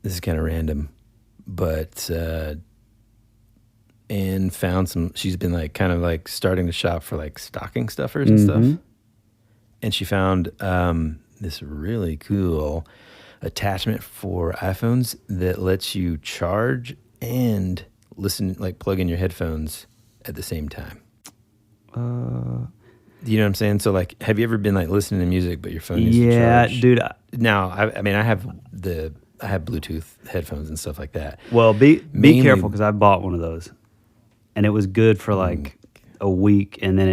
this is kind of random, but Anne found she's been like kind of like starting to shop for like stocking stuffers and stuff. And she found this really cool attachment for iPhones that lets you charge and listen, like plug in your headphones at the same time. You know what I'm saying? So like, have you ever been like listening to music, but your phone needs to charge? Yeah, dude. Now, I mean, I have Bluetooth headphones and stuff like that. Well, be careful because I bought one of those, and it was good for like a week, and then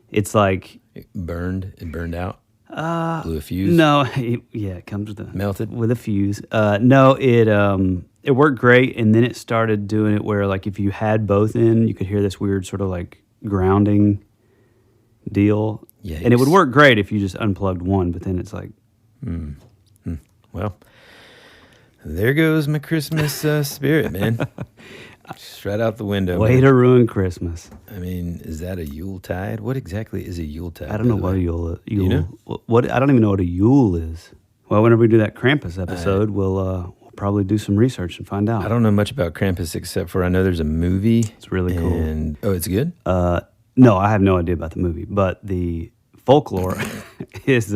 it's like it burned out. Blew a fuse. No, it comes with a fuse. No, it worked great, and then it started doing it where like if you had both in, you could hear this weird sort of like grounding deal. Yeah, and it would work great if you just unplugged one, but then it's like, well, there goes my Christmas spirit, man. Just right out the window. Way to ruin Christmas. I mean, is that a Yuletide? What exactly is a Yuletide? I don't know what a Yule. You know? What I don't even know what a Yule is. Well, whenever we do that Krampus episode, we'll probably do some research and find out. I don't know much about Krampus except for I know there's a movie. It's really cool. And it's good? No, I have no idea about the movie, but the folklore is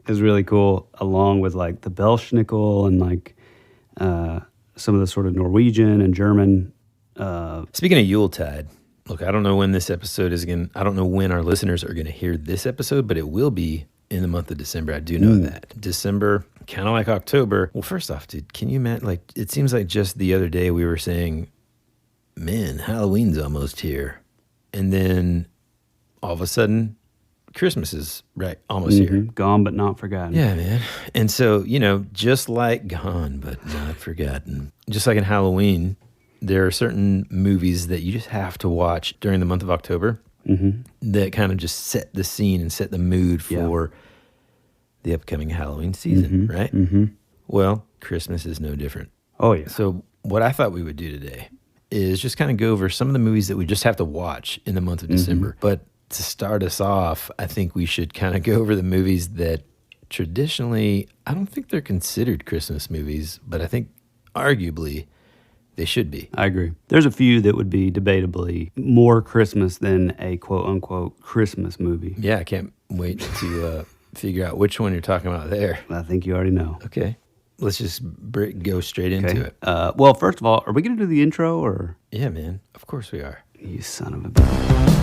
really cool, along with like the Belschnickel and like some of the sort of Norwegian and German. Speaking of Yuletide, look, I don't know when this episode is going. I don't know when our listeners are going to hear this episode, but it will be in the month of December. I do know that December, kind of like October. Well, first off, dude, can you imagine? Like, it seems like just the other day we were saying, "Man, Halloween's almost here," and then all of a sudden, Christmas is almost here. Gone but not forgotten. Yeah, man. And so, just like gone but not forgotten, just like in Halloween, there are certain movies that you just have to watch during the month of October that kind of just set the scene and set the mood for the upcoming Halloween season, right? Well, Christmas is no different. Oh, yeah. So what I thought we would do today is just kind of go over some of the movies that we just have to watch in the month of December. But to start us off, I think we should kind of go over the movies that traditionally, I don't think they're considered Christmas movies, but I think arguably they should be. I agree. There's a few that would be debatably more Christmas than a quote-unquote Christmas movie. Yeah, I can't wait to figure out which one you're talking about there. I think you already know. Okay. Let's just go straight into it. Well, first of all, are we going to do the intro or? Yeah, man. Of course we are. You son of a bitch.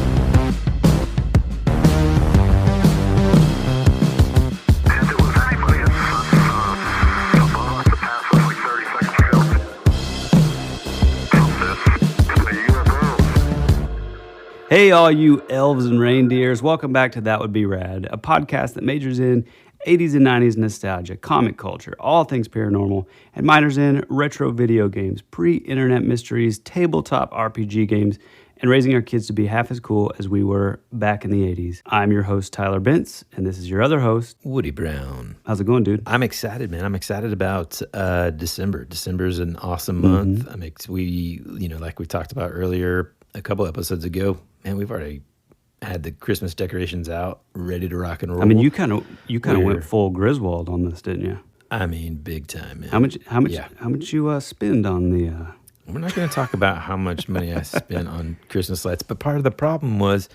Hey, all you elves and reindeers. Welcome back to That Would Be Rad, a podcast that majors in 80s and 90s nostalgia, comic culture, all things paranormal, and minors in retro video games, pre-internet mysteries, tabletop RPG games, and raising our kids to be half as cool as we were back in the 80s. I'm your host, Tyler Bence, and this is your other host, Woody Brown. How's it going, dude? I'm excited, man. I'm excited about December. December's an awesome month. Like we talked about earlier, a couple episodes ago, man, we've already had the Christmas decorations out, ready to rock and roll. I mean, you kind of went full Griswold on this, didn't you? I mean, big time, man. How much you spend on the? We're not going to talk about how much money I spent on Christmas lights, but part of the problem was,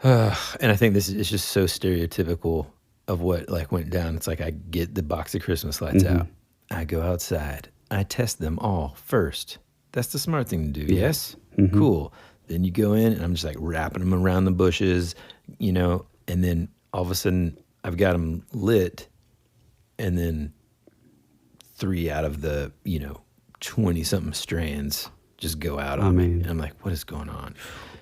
and I think this is just so stereotypical of what went down. It's like I get the box of Christmas lights out, I go outside, I test them all first. That's the smart thing to do. Yes, cool. Then you go in, and I'm just wrapping them around the bushes, and then all of a sudden I've got them lit, and then 3 out of the 20-something strands just go out on me. And I'm like, what is going on?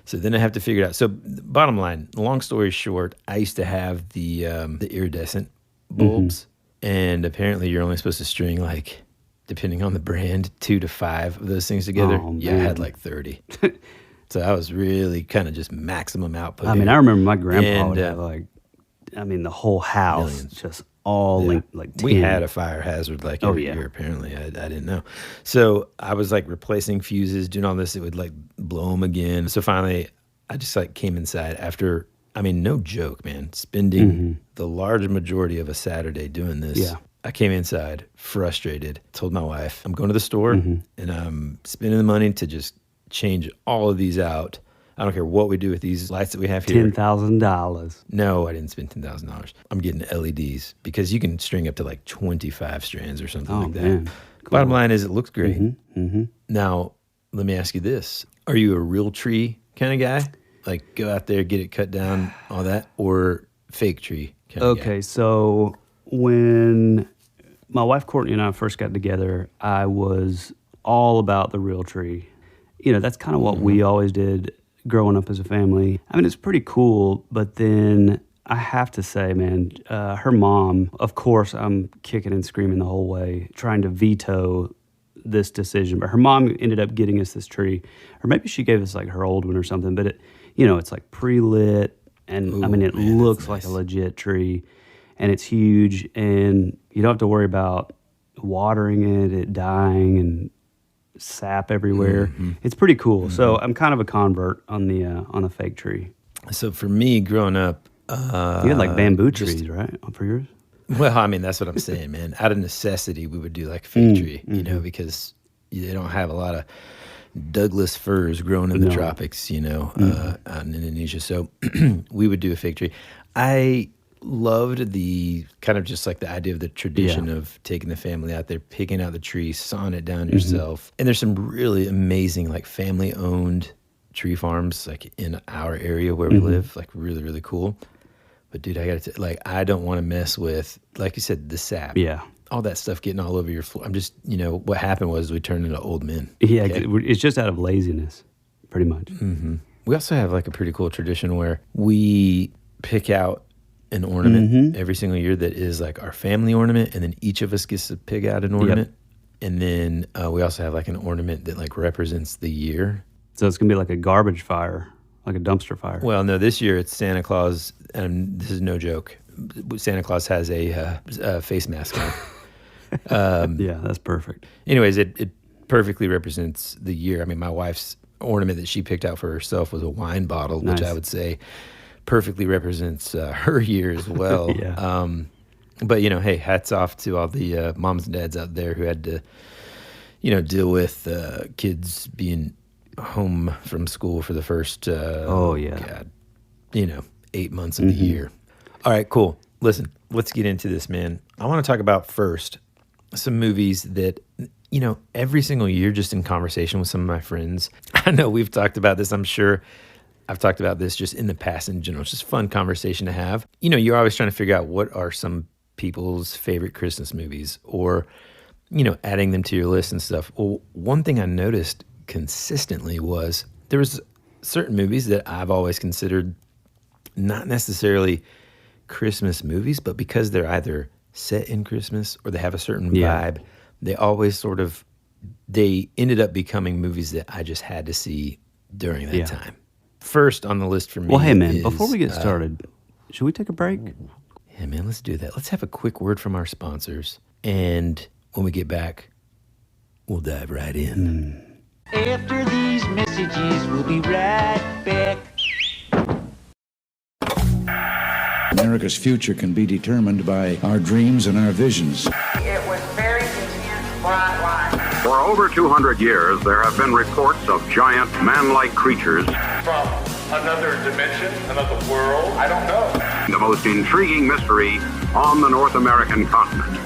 So then I have to figure it out. So bottom line, long story short, I used to have the iridescent bulbs, and apparently you're only supposed to string depending on the brand, 2 to 5 of those things together. Oh, yeah, I had 30. So I was really kind of just maximum output. I mean, I remember my grandpa would have the whole house millions. Just all linked 10. We had a fire hazard every year, apparently. I didn't know. So I was replacing fuses, doing all this. It would blow them again. So finally, I just came inside after, no joke, man, spending the large majority of a Saturday doing this. Yeah. I came inside frustrated, told my wife, I'm going to the store Mm-hmm. and I'm spending the money to just change all of these out. I don't care what we do with these lights that we have here. $10,000. No, I didn't spend $10,000. I'm getting LEDs because you can string up to like 25 strands or something like that. Man. Cool. Bottom line is it looks great. Mm-hmm. Now, let me ask you this. Are you a real tree kind of guy? Like go out there, get it cut down, all that, or fake tree kind of guy? Okay, so when my wife Courtney and I first got together, I was all about the real tree. You know, that's kind of what we always did growing up as a family. I mean, it's pretty cool, but then I have to say, man, her mom, of course, I'm kicking and screaming the whole way, trying to veto this decision. But her mom ended up getting us this tree, or maybe she gave us like her old one or something. But it, you know, it's like pre-lit, and I mean, it looks like a legit tree, and it's huge, and you don't have to worry about watering it dying, and sap everywhere. It's pretty cool. So I'm kind of a convert on the fake tree. So for me, growing up, You had like bamboo trees, right, for yours? well, I mean, that's what I'm saying, man. Out of necessity, we would do like a fake tree, you know, because they don't have a lot of Douglas firs growing in the tropics, you know, out in Indonesia. So we would do a fig tree. I loved the kind of just like the idea of the tradition of taking the family out there, picking out the tree, sawing it down yourself. And there's some really amazing like family owned tree farms like in our area where we live, like really, really cool. But dude, I gotta like, I don't want to mess with, like you said, the sap. Yeah. All that stuff getting all over your floor. I'm just, you know, what happened was we turned into old men. Yeah, okay? it's just out of laziness, pretty much. We also have like a pretty cool tradition where we pick out an ornament every single year that is like our family ornament, and then each of us gets to pick out an ornament. And then we also have like an ornament that like represents the year. So it's gonna be like a garbage fire, like a dumpster fire. Well, no, this year it's Santa Claus, and this is no joke. Santa Claus has a face mask on. Yeah, that's perfect. Anyways, it perfectly represents the year. I mean, my wife's ornament that she picked out for herself was a wine bottle, which I would say perfectly represents her year as well. But, you know, hey, hats off to all the moms and dads out there who had to, you know, deal with kids being home from school for the first, God, you know, 8 months of the year. All right, cool. Listen, let's get into this, man. I want to talk about first some movies that, you know, every single year, just in conversation with some of my friends. I know we've talked about this. I'm sure I've talked about this just in the past in general. It's just fun conversation to have. You know, you're always trying to figure out what are some people's favorite Christmas movies, or, you know, adding them to your list and stuff. Well, one thing I noticed consistently was there was certain movies that I've always considered not necessarily Christmas movies, but because they're either set in Christmas or they have a certain vibe, they always sort of, they ended up becoming movies that I just had to see during that time. First on the list for me. Well, hey man, is, before we get started, should we take a break? Yeah, man, let's do that. Let's have a quick word from our sponsors, and when we get back, we'll dive right in. After these messages, we'll be right back. America's future can be determined by our dreams and our visions. It was very intense, bright light. For over 200 years, there have been reports of giant man-like creatures. From another dimension, another world, I don't know. The most intriguing mystery on the North American continent.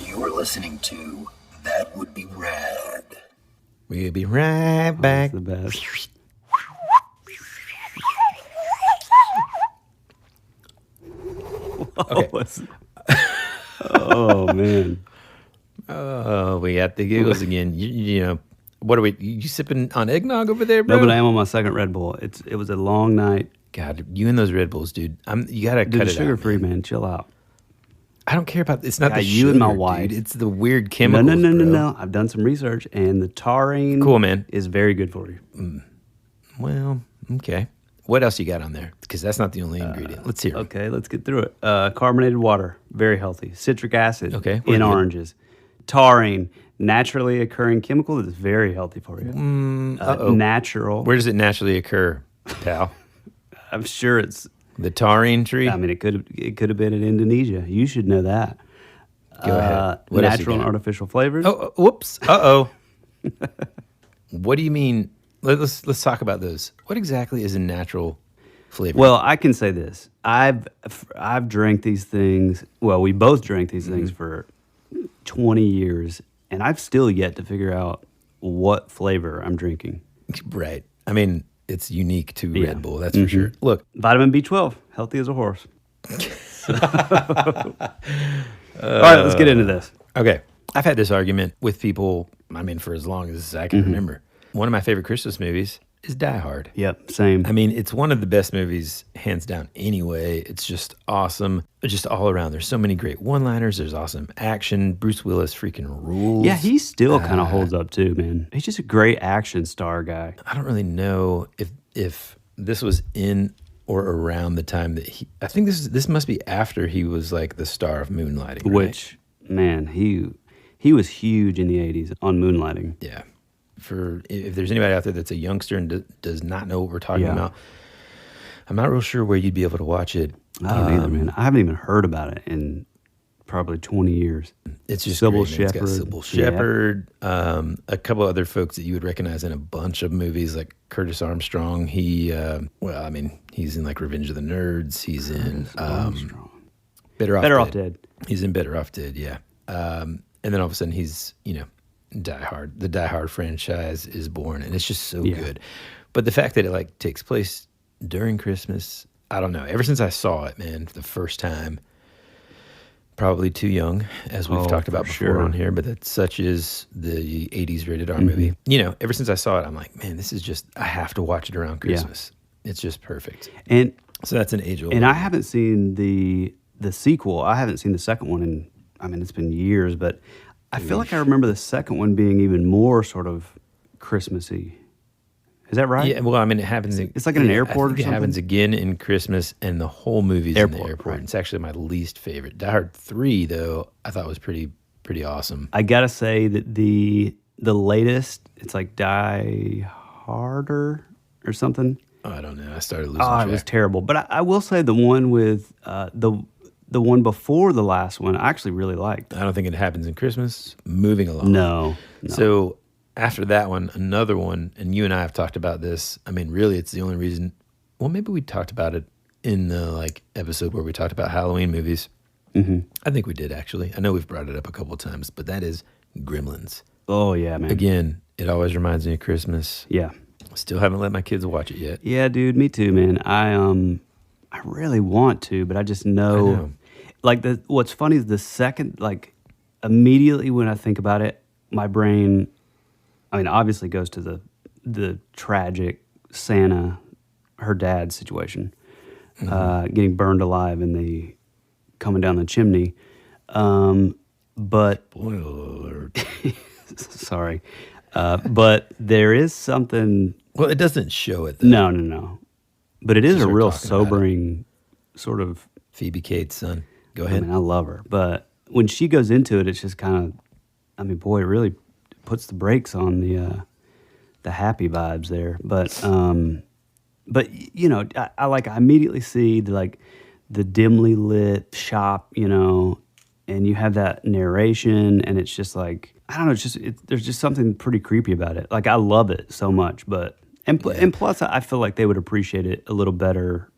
You're listening to That Would Be Rad. We'll be right back. That's the best. Okay. Oh man. Oh, we got the giggles again. You know, what are we? You sipping on eggnog over there, bro? No, but I am on my second Red Bull. It was a long night. God, you and those Red Bulls, dude. You gotta Dude, cut it sugar out. free, man. Chill out. I don't care about. It's not God, the you sugar, and my wife. dude. It's the weird No, chemicals. no. I've done some research, and the taurine, Cool, man. is very good for you. Well, okay. What else you got on there? Because that's not the only ingredient. Let's hear it. Okay, let's get through it. Carbonated water, very healthy. Citric acid Okay, we're in good. oranges. Taurine, naturally occurring chemical that is very healthy for you. Natural. Where does it naturally occur, pal? I'm sure it's The taurine tree? I mean, it could have been in Indonesia. You should know that. Go ahead. What else you Natural and got? artificial flavors. Whoops. Uh-oh. What do you mean? Let's talk about those. What exactly is a natural flavor? Well, I can say this. I've drank these things. Well, we both drank these things for 20 years, and I've still yet to figure out what flavor I'm drinking. Right. I mean, it's unique to Yeah. Red Bull, that's for sure. Look, Vitamin B12, healthy as a horse. All right, let's get into this. okay. I've had this argument with people, I mean, for as long as I can remember. One of my favorite Christmas movies is Die Hard. Yep, same. I mean, it's one of the best movies, hands down, anyway. It's just awesome, just all around. There's so many great one-liners. There's awesome action. Bruce Willis freaking rules. Yeah, he still kind of holds up too, man. He's just a great action star guy. I don't really know if this was in or around the time that I think this must be after he was like the star of Moonlighting. Right? Which, man, he was huge in the 80s on Moonlighting. Yeah. If there's anybody out there that's a youngster and does not know what we're talking about, I'm not real sure where you'd be able to watch it. I don't either, man. I haven't even heard about it in probably 20 years. It's just Sybil great, man. It's got Shepherd. Sybil Shepherd, a couple other folks that you would recognize in a bunch of movies, like Curtis Armstrong. He's in like Revenge of the Nerds. He's in Better Off Dead. He's in Better Off Dead, yeah. And then all of a sudden he's, Die Hard. The Die Hard franchise is born, and it's just so good. But the fact that it like takes place during Christmas, I don't know. Ever since I saw it, man, for the first time, probably too young, as we've talked about before on here, but that such is the 80s rated R movie. Ever since I saw it, I'm like, man, this is just, I have to watch it around Christmas. It's just perfect. And so that's an age-old. And I haven't seen the sequel. I haven't seen the second one in, it's been years, but I feel like I remember the second one being even more sort of Christmassy. Is that right? Yeah, well, it happens. It's like in an airport or It something? happens again in Christmas, and the whole movie's in the airport. Right. It's actually my least favorite. Die Hard 3, though, I thought was pretty awesome. I gotta say that the latest, it's like Die Harder or something. Oh, I don't know. I started losing track. It was terrible. But I will say the one with the one before the last one, I actually really liked. I don't think it happens in Christmas. Moving along. No. So after that one, another one, and you and I have talked about this. Really, it's the only reason. Well, maybe we talked about it in the episode where we talked about Halloween movies. I think we did, actually. I know we've brought it up a couple of times, but that is Gremlins. Oh, yeah, man. Again, it always reminds me of Christmas. Yeah. Still haven't let my kids watch it yet. Yeah, dude, me too, man. I really want to, but I just know. What's funny is the second, immediately when I think about it, my brain, obviously goes to the tragic Santa, her dad situation, getting burned alive in the coming down the chimney. But Spoiler alert. sorry, but there is something. Well, it doesn't show it, though. No. But it is a start real talking about it. sobering sort of. Phoebe Cates' son. Go ahead. I love her, but when she goes into it, it's just kind of, boy, it really puts the brakes on the happy vibes there. But I immediately see the dimly lit shop, and you have that narration, and it's just I don't know, there's just something pretty creepy about it. I love it so much, but and plus I feel like they would appreciate it a little better,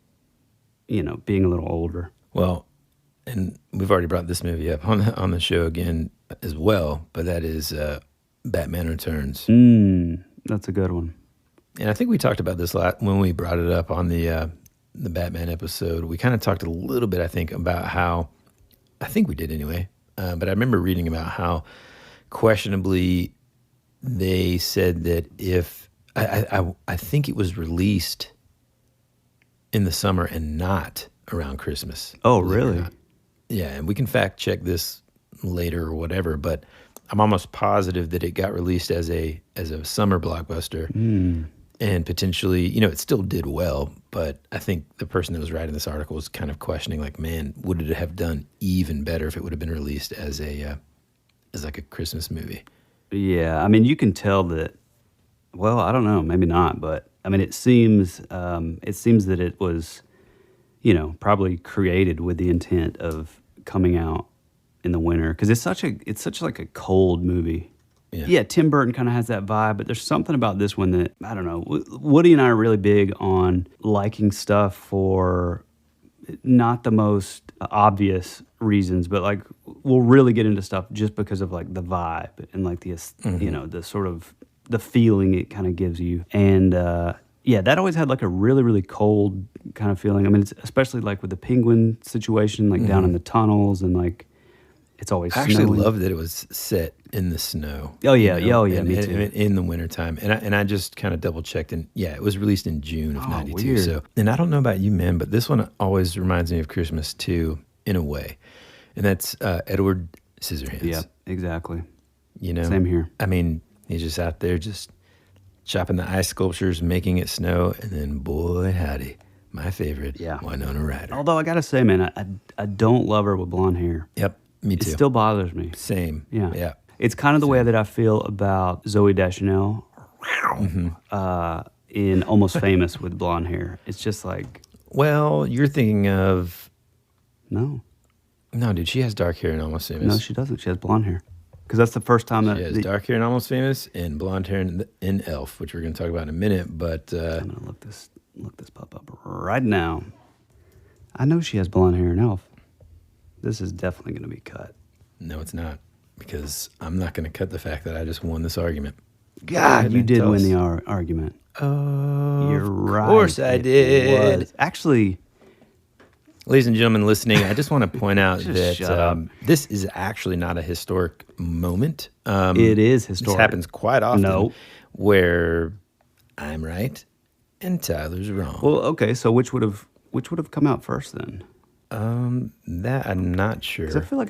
being a little older. Well, and we've already brought this movie up on the show again as well, but that is Batman Returns. That's a good one. And I think we talked about this when we brought it up on the Batman episode. We kind of talked a little bit, I think, about how, I think we did anyway, but I remember reading about how questionably they said that if, I think it was released in the summer and not around Christmas. Oh, really? Yeah, and we can fact check this later or whatever, but I'm almost positive that it got released as a summer blockbuster, and potentially, it still did well. But I think the person that was writing this article was kind of questioning, man, would it have done even better if it would have been released as a Christmas movie? Yeah, you can tell that. Well, I don't know, maybe not, but it seems that it was. probably created with the intent of coming out in the winter because it's such like a cold movie. Yeah, Tim Burton kind of has that vibe, but there's something about this one that, I don't know. Woody and I are really big on liking stuff for not the most obvious reasons, but like we'll really get into stuff just because of like the vibe and like the, the sort of the feeling it kind of gives you. And that always had like a really, really cold kind of feeling. I mean, it's especially like with the penguin situation, like down in the tunnels and like, it's always I actually snowing. love that it was set in the snow. Oh yeah, me too. In the wintertime. And I just kind of double checked, and it was released in June of '92. Weird. So, and I don't know about you, man, but this one always reminds me of Christmas too, in a way. And that's Edward Scissorhands. Yeah, exactly. Same here. I mean, he's just out there just chopping the ice sculptures, making it snow, and then boy howdy, my favorite, Winona Ryder. Although I gotta say, man, I don't love her with blonde hair. Yep. Me too. It still bothers me. Same. Yeah. It's kind of the way that I feel about Zooey Deschanel in Almost Famous with blonde hair. It's just like... Well, you're thinking of... No, dude, she has dark hair in Almost Famous. No, she doesn't. She has blonde hair. Because that's the first time that... She has dark hair in Almost Famous and blonde hair in Elf, which we're going to talk about in a minute, but... I'm going to look this pup up right now. I know she has blonde hair in Elf. This is definitely going to be cut. No, it's not, because I'm not going to cut the fact that I just won this argument. God, you did win the argument. Oh, you're right. Of course I did. Was. Actually, ladies and gentlemen listening, I just want to point out Just that this is actually not a historic moment. It is historic. This happens quite often. No. Where I'm right and Tyler's wrong. Well, okay, so which would have come out first then? That I'm not sure. 'Cause I feel like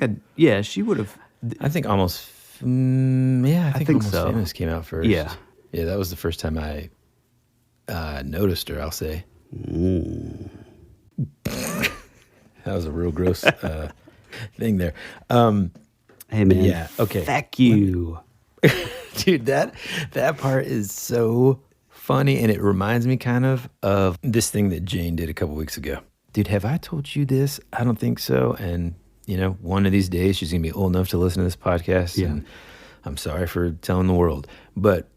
she would have. I think almost. I think Almost so. Famous came out first. Yeah, that was the first time I noticed her. I'll say. That was a real gross thing there. Hey man. Yeah. Okay. Fuck you, dude. That part is so funny, and it reminds me kind of this thing that Jane did a couple weeks ago. Dude, have I told you this? I don't think so. And, one of these days she's going to be old enough to listen to this podcast. Yeah. And I'm sorry for telling the world. But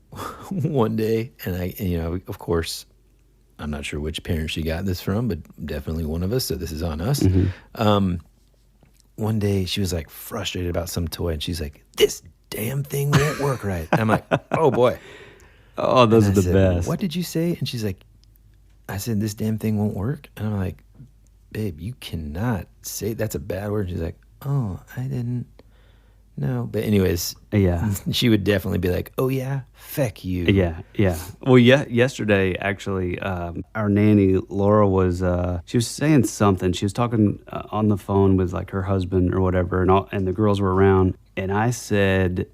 one day, and of course, I'm not sure which parent she got this from, but definitely one of us. So this is on us. Mm-hmm. One day she was like frustrated about some toy. And she's like, this damn thing won't work right. And I'm like, oh boy. Oh, those are the best. What did you say? And she's like, I said, this damn thing won't work. And I'm like, babe, you cannot say that's a bad word. She's like, oh, I didn't know. But anyways, she would definitely be like, oh yeah, feck you. Yeah. Well, yesterday, actually, our nanny, Laura, she was saying something. She was talking on the phone with like her husband or whatever, and the girls were around. And I said,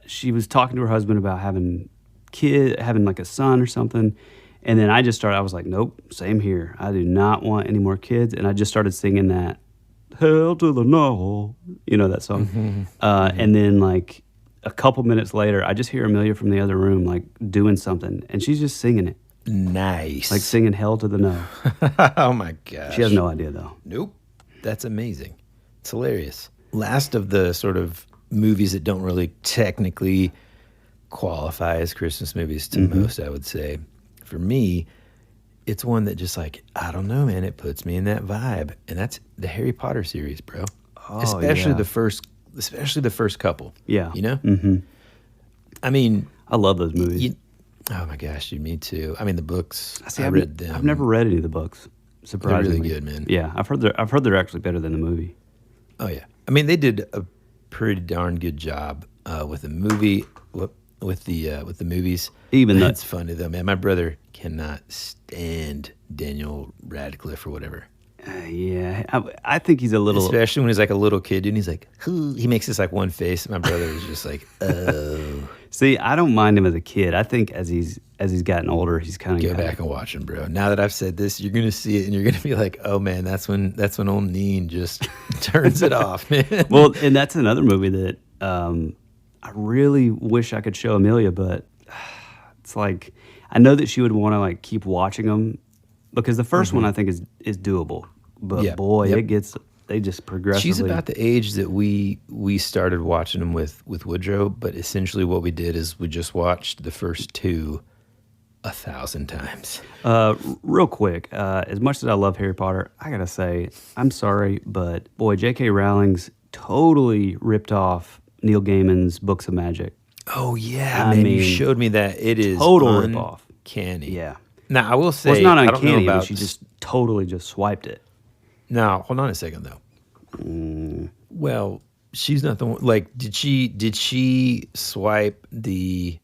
she was talking to her husband about having like a son or something. And then I was like, nope, same here. I do not want any more kids. And I just started singing that, Hell to the No, that song. And then like a couple minutes later, I just hear Amelia from the other room, like doing something. And she's just singing it. Nice. Like singing Hell to the No. Oh my gosh. She has no idea though. Nope. That's amazing. It's hilarious. Last of the sort of movies that don't really technically qualify as Christmas movies to most, I would say. For me, it's one that just like, I don't know, man, it puts me in that vibe. And that's the Harry Potter series, bro. Oh, especially the first couple. Yeah. Mm-hmm. I mean, I love those movies. Oh my gosh, dude, me too. I mean, the books, I read them. I've never read any of the books. Surprisingly. They're really good, man. Yeah, I've heard they're actually better than the movie. Oh yeah. I mean, they did a pretty darn good job with the movie. With the movies. Even that's funny though, man. My brother cannot stand Daniel Radcliffe or whatever. Yeah, I think he's a little, especially when he's like a little kid, dude. And he's like, he makes this like one face. My brother is just like, oh. See, I don't mind him as a kid. I think as he's gotten older, he's kind of go back and watch him, bro. Now that I've said this, you're gonna see it, and you're gonna be like, oh man, that's when old Neen just turns it off, man. Well, and that's another movie that I really wish I could show Amelia, but it's like I know that she would want to like keep watching them because the first one I think is doable. but Yeah, boy, yep. they just progressively. She's about the age that we started watching them with Woodrow, but essentially what we did is we just watched the first two 1,000 times. Real quick, as much as I love Harry Potter, I gotta say, I'm sorry, but boy, J.K. Rowling's totally ripped off Neil Gaiman's Books of Magic. Oh yeah, I man, mean, you showed me that. It is total ripoff. Uncanny. Yeah. Now I will say, Well, it's not I don't know uncanny, but about she just totally just swiped it. Now, hold on a second though. Well, she's not the one. Like, did she swipe the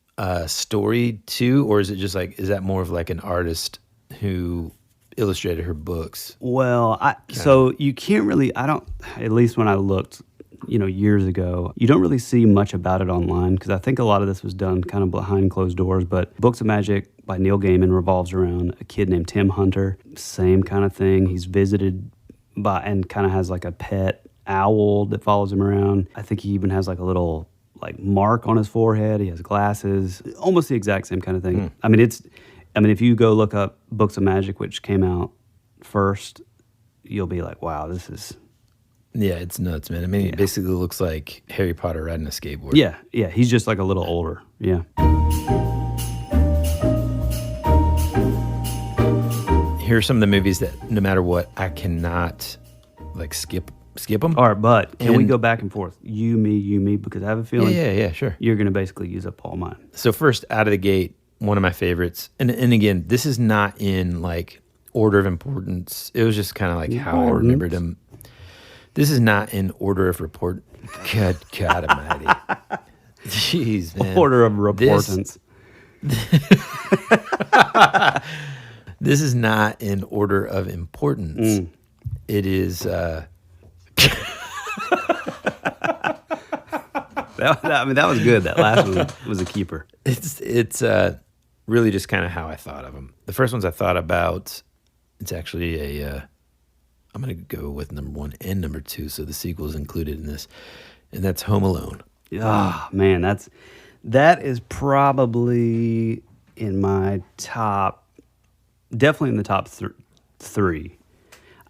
story too, or is it just like, is that more of like an artist who illustrated her books? Well, so you can't really. I don't. At least when I looked, years ago, you don't really see much about it online because I think a lot of this was done kind of behind closed doors. But Books of Magic by Neil Gaiman revolves around a kid named Tim Hunter. Same kind of thing. He's visited by and kind of has like a pet owl that follows him around. I think he even has like a little like mark on his forehead. He has glasses. Almost the exact same kind of thing. I mean, if you go look up Books of Magic, which came out first, you'll be like, wow, this is. Yeah, it's nuts, man. I mean, it basically looks like Harry Potter riding a skateboard. Yeah, he's just like a little older. Yeah. Here are some of the movies that, no matter what, I cannot like skip them. All right, but can we go back and forth? You, me, because I have a feeling. Yeah, sure. You're going to basically use up all mine. So first, out of the gate, one of my favorites, and again, this is not in like order of importance. It was just kind of like how I remembered them. This is not in order of report. God almighty. Jeez, man. Order of importance. This is not in order of importance. It is... that was good. That last one was a keeper. It's really just kind of how I thought of them. The first ones I thought about, it's actually a... I'm going to go with number 1 and number 2, so the sequel is included in this, and that's Home Alone. Ah, man, that is probably in my top... Definitely in the top 3.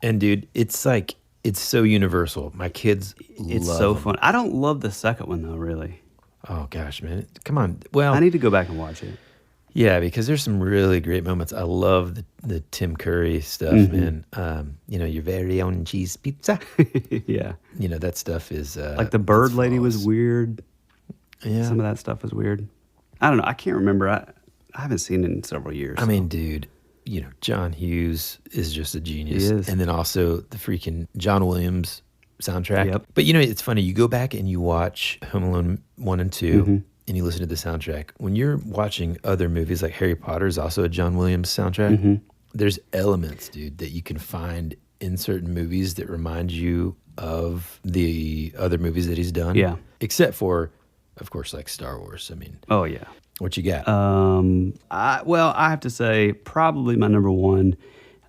And dude, it's like, it's so universal. My kids It's love so them. fun. I don't love the second one though, really. Oh gosh, man. Come on. Well, I need to go back and watch it. yeah, because there's some really great moments. I love the Tim Curry stuff, man. Your very own cheese pizza. Yeah. That stuff is... Like the bird lady was flawless. weird. Yeah. Some of that stuff was weird. I don't know. I can't remember. I haven't seen it in several years. I mean, dude, John Hughes is just a genius. He is. And then also the freaking John Williams soundtrack. Yep. But it's funny. You go back and you watch Home Alone 1 and 2, and you listen to the soundtrack. When you're watching other movies like Harry Potter is also a John Williams soundtrack, there's elements, dude, that you can find in certain movies that remind you of the other movies that he's done. Yeah. Except for, of course, like Star Wars. I mean, oh yeah. what you got? I have to say probably my number 1,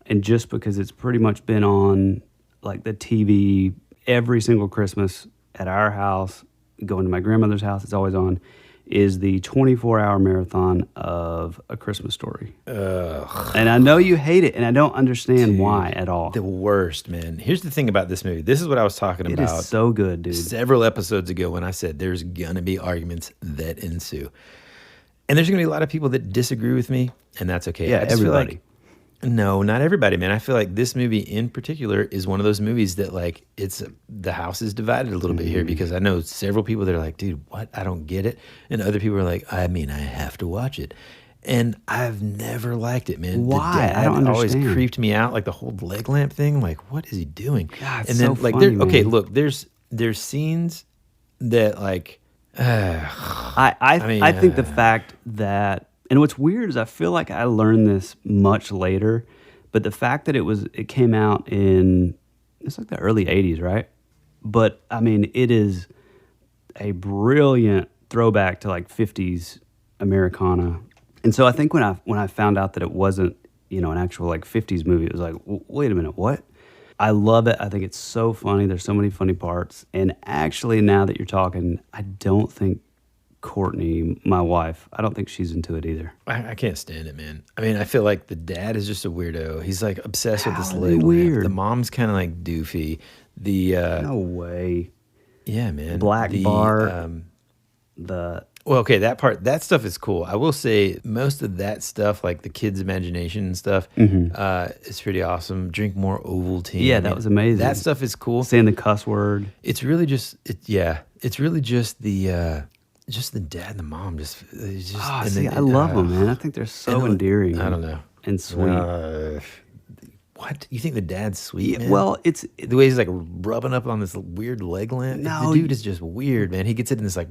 and just because it's pretty much been on like the TV every single Christmas at our house, going to my grandmother's house, it's always on, is the 24-hour marathon of A Christmas Story. Ugh. And I know you hate it, and I don't understand why at all. The worst, man. Here's the thing about this movie. This is what I was talking It about is so good, dude. several episodes ago when I said there's going to be arguments that ensue. And there's going to be a lot of people that disagree with me, and that's okay. Yeah, I just feel everybody. like, no, not everybody, man. I feel like this movie in particular is one of those movies that like the house is divided a little bit here, because I know several people that are like, dude, what? I don't get it. And other people are like, I mean, I have to watch it. And I've never liked it, man. Why? The dad I don't always understand. creeped me out, like the whole leg lamp thing. Like, what is he doing? God, it's and then so like, funny, okay, man. look, there's scenes that like, I think the fact that, and what's weird is I feel like I learned this much later, but the fact that it came out in, it's like the early 80s, right? But I mean, it is a brilliant throwback to like 50s Americana. And so I think when I found out that it wasn't, an actual like 50s movie, it was like, wait a minute, what? I love it. I think it's so funny. There's so many funny parts. And actually, now that you're talking, I don't think Courtney, my wife, I don't think she's into it either. I can't stand it, man. I mean, I feel like the dad is just a weirdo. He's like obsessed with this How are they leg lamp. weird? The mom's kind of like doofy. The No way. yeah, man. Black the, Bart. The Well, okay, that stuff is cool. I will say most of that stuff, like the kids' imagination and stuff, is pretty awesome. Drink more Ovaltine. Yeah, I that mean, was amazing. That stuff is cool. saying the cuss word. It's really just it's really just the dad and the mom. I love them, man. I think they're so endearing. I don't know. And sweet. What? You think the dad's sweet, man? Well, it's the way he's like rubbing up on this weird leg lamp. No, The dude is just weird, man. He gets it in this like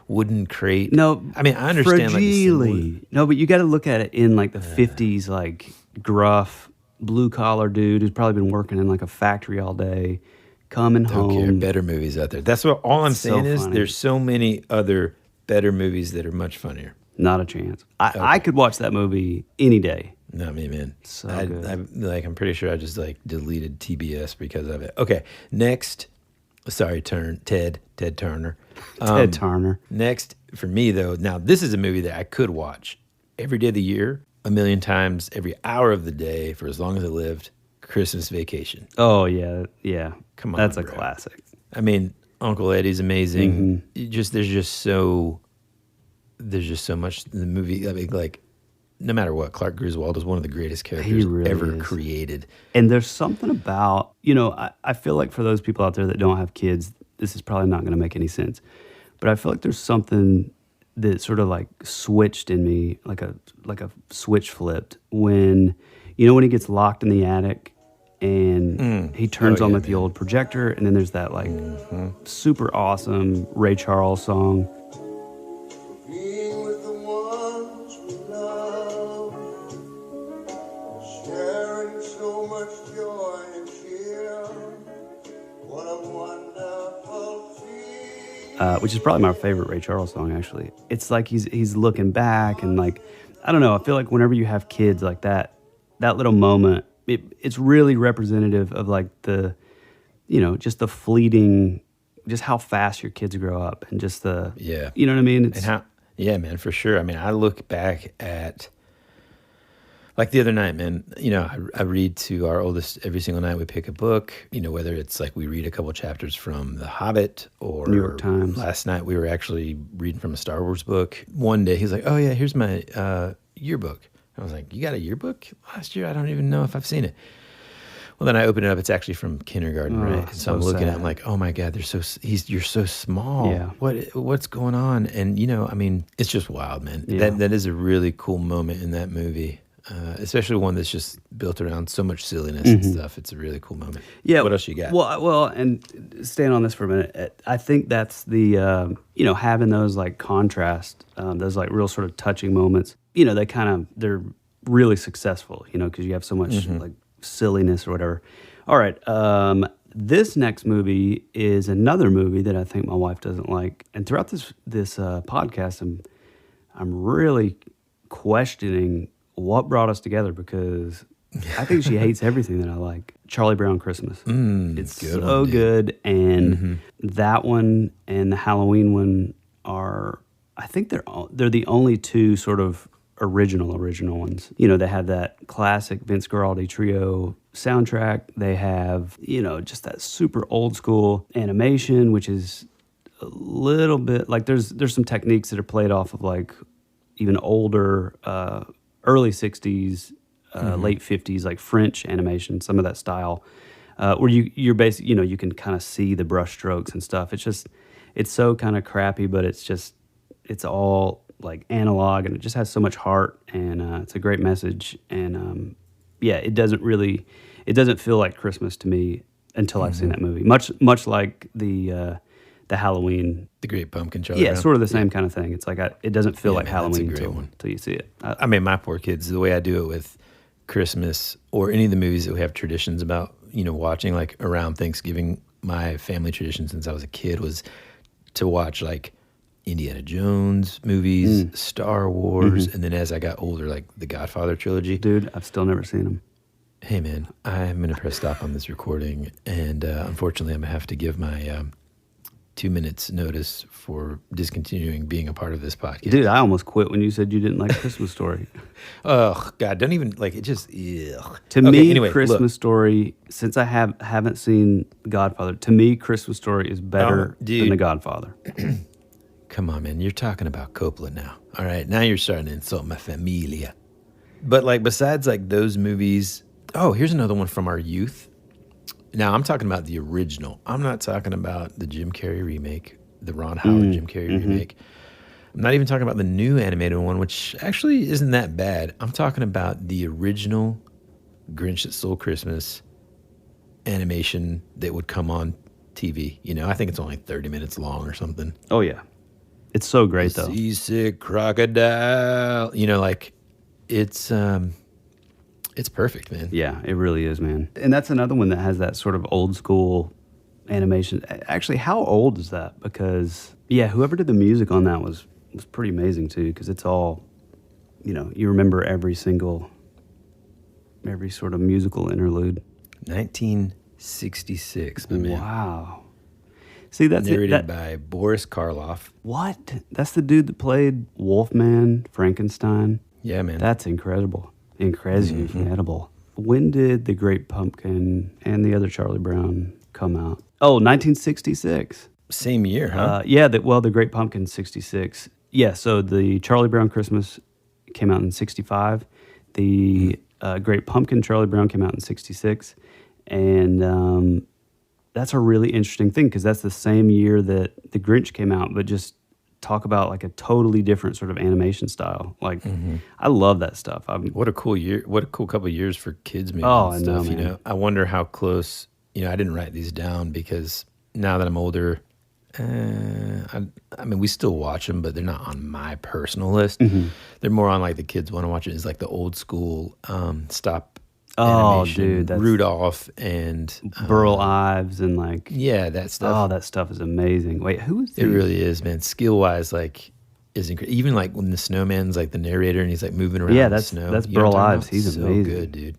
wooden crate. no. I mean, I understand like the fragile. symbol. No, but you got to look at it in like the 50s, like gruff blue collar dude who's probably been working in like a factory all day, coming Don't care. home. Better movies out there. That's what all I'm It's so saying is funny. there's so many other better movies that are much funnier. Not a chance. I could watch that movie any day. Not me, man. So I, good. I'm pretty sure I just like deleted TBS because of it. Okay, next. Sorry, Ted Turner. Ted Turner. Next for me though. Now this is a movie that I could watch every day of the year, a million times, every hour of the day for as long as I lived. Christmas Vacation. Oh yeah, yeah. Come on, that's a bro. classic. I mean, Uncle Eddie's amazing. Mm-hmm. There's just so much in the movie. I mean, like, no matter what, Clark Griswold is one of the greatest characters really ever is. created. And there's something about, I feel like for those people out there that don't have kids, this is probably not going to make any sense. But I feel like there's something that sort of like switched in me, like a switch flipped when he gets locked in the attic and he turns on the old projector, and then there's that like super awesome Ray Charles song. Being with the ones we love, sharing so much joy and cheer. What a wonderful feeling. Which is probably my favorite Ray Charles song, actually. It's like he's looking back and like, I don't know, I feel like whenever you have kids like that little moment, it's really representative of like the, just the fleeting, just how fast your kids grow up and just the, you know what I mean? Yeah, man, for sure. I mean, I look back at, like the other night, man, I read to our oldest every single night. We pick a book, whether it's like we read a couple chapters from The Hobbit or New York Times. Last night we were actually reading from a Star Wars book. One day he's like, oh yeah, here's my yearbook. I was like, you got a yearbook last year? I don't even know if I've seen it. Well, then I open it up. It's actually from kindergarten, right? And so I'm looking at it, I'm like, oh my God, you're so small. Yeah. What's going on? And, I mean, it's just wild, man. Yeah. That is a really cool moment in that movie, especially one that's just built around so much silliness and stuff. It's a really cool moment. Yeah. What else you got? Well, and staying on this for a minute, I think that's the, having those like contrast, those like real sort of touching moments, they're really successful, because you have so much like silliness or whatever. All right. This next movie is another movie that I think my wife doesn't like. And throughout this podcast, I'm really questioning what brought us together, because I think she hates everything that I like. Charlie Brown Christmas. It's good so one, dude. good. And that one and the Halloween one are, I think they're the only two sort of original ones. They have that classic Vince Guaraldi Trio soundtrack. They have, just that super old school animation, which is a little bit like there's some techniques that are played off of like even older early 60s, late 50s, like French animation, some of that style, where you're basically, you can kind of see the brush strokes and stuff. It's so kind of crappy, but it's all like analog, and it just has so much heart, and it's a great message. And it doesn't feel like Christmas to me until I've seen that movie. Much like the Halloween, The Great Pumpkin, Charlie yeah, Brown. sort of the same kind of thing. It's like it doesn't feel like man, that's a Halloween great one. until you see it. I mean, my poor kids, the way I do it with Christmas or any of the movies that we have traditions about, watching, like around Thanksgiving, my family tradition since I was a kid was to watch like Indiana Jones movies, Star Wars, and then as I got older, like the Godfather trilogy. Dude, I've still never seen them. Hey man, I'm going to press stop on this recording, and unfortunately I'm going to have to give my 2 minutes notice for discontinuing being a part of this podcast. Dude, I almost quit when you said you didn't like Christmas Story. Oh God, don't even like it. Just ugh. To Okay, me, anyway, Christmas look. Story. Since I haven't seen Godfather, to me, Christmas Story is better dude. than The Godfather. Come on, man. You're talking about Coppola now. All right. Now you're starting to insult my familia. But like besides like those movies, oh, here's another one from our youth. Now I'm talking about the original. I'm not talking about the Jim Carrey remake, the Ron Howard Jim Carrey remake. I'm not even talking about the new animated one, which actually isn't that bad. I'm talking about the original Grinch That Stole Christmas animation that would come on TV. You know, I think it's only 30 minutes long or something. Oh yeah, it's so great though. Seasick crocodile. You know, like it's perfect, man. Yeah, it really is, man. And that's another one that has that sort of old school animation. Actually, how old is that? Because yeah, whoever did the music on that was pretty amazing too. Because it's all, you know, you remember every sort of musical interlude. 1966, my man. Wow. See, that's Narrated by Boris Karloff. What? That's the dude that played Wolfman, Frankenstein. Yeah, man. That's incredible. Incredible. When did The Great Pumpkin and the other Charlie Brown come out? Oh, 1966. Same year, huh? Yeah, The Great Pumpkin, 66. Yeah, so the Charlie Brown Christmas came out in 65. The Great Pumpkin, Charlie Brown, came out in 66. And that's a really interesting thing because that's the same year that The Grinch came out, but just talk about like a totally different sort of animation style. Like, I love that stuff. What a cool year. What a cool couple of years for kids movies Oh, and I know, stuff, you man. know. I wonder how close, you know, I didn't write these down because now that I'm older, I mean, we still watch them, but they're not on my personal list. They're more on like the kids want to watch it. It's like the old school stop animation. Dude, that's Rudolph and Burl Ives and like, yeah, that stuff. oh, that stuff is amazing. Wait, who is It really is, man. Skill wise, like, is incredible. Even like when the snowman's like the narrator and he's like moving around Yeah, in the that's snow. that's You know what Burl I'm talking Ives. about? He's so amazing. good, dude.